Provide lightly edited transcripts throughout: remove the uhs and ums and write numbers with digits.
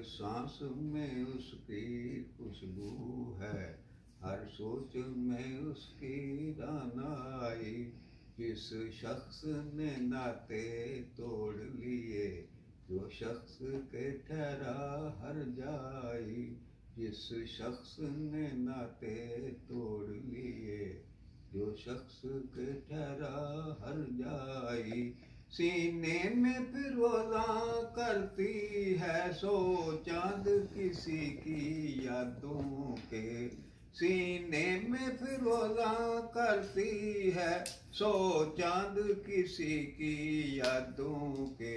सांस में उसकी खुशबू है, हर सोच में उसकी दानाई। जिस शख्स ने नाते तोड़ लिए, जो शख्स के ठहरा हर जाई। जिस शख्स ने नाते तोड़ लिए, जो शख्स के ठहरा हर जाई। सीने में फिरोजा करती है सो चांद किसी की यादों के। सीने में फिरोजा करती है सो चांद किसी की यादों के।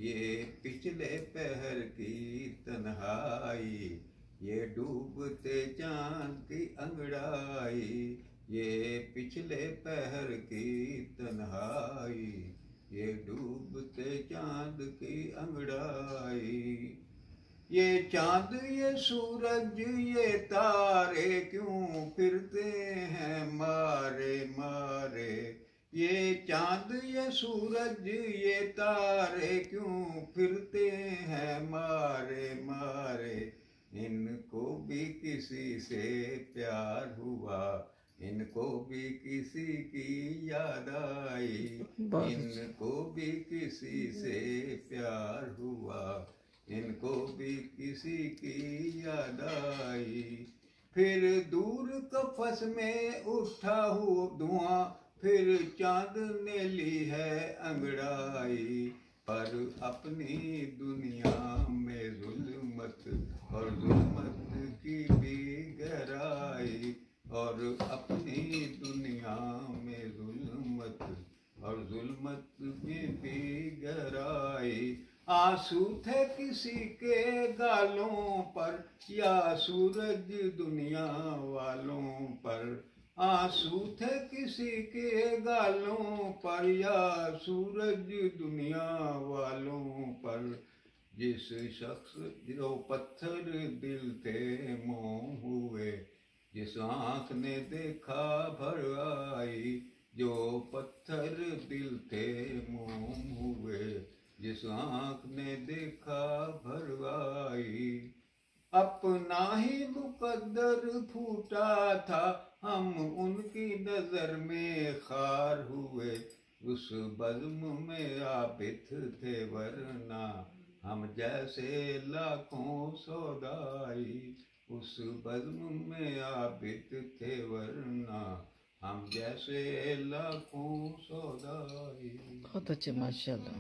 ये पिछले पहर की तन्हाई, ये डूबते चांद की अंगड़ाई। ये पिछले पहर की तन्हाई, ये डूबते चांद की अंगड़ाई। ये चांद ये सूरज ये तारे क्यों फिरते हैं मारे मारे। ये चांद ये सूरज ये तारे क्यों फिरते हैं मारे मारे। इनको भी किसी से प्यार हुआ, इनको भी किसी की याद आई। इनको भी किसी से प्यार हुआ, इनको भी किसी की याद आई। फिर दूर कफस में उठा हुआ धुआं, फिर चांद ने ली है अंगड़ाई। पर अपनी दुनिया में जुल्मत और जुल्मत की भी गहराई। और अपनी दुनिया में जुल्मत और जुल्मत की भी गहराई। आंसू थे किसी के गालों पर, या सूरज दुनिया वालों पर। आंसू थे किसी के गालों पर, या सूरज दुनिया वालों पर। जिस शख्स जो पत्थर दिल थे मोह हुए, जिस आँख ने देखा भर आई। जो पत्थर दिल थे मोम हुए, जिस आँख ने देखा भर आई। अपना ही मुकद्दर फूटा था, हम उनकी नजर में खार हुए। उस बज़्म में आबिद थे वरना हम जैसे लाखों सौदाई। उस बज़्म में आबिद थे वरना हम जैसे लाखों सौदाई। बहुत अच्छे, माशाल्लाह।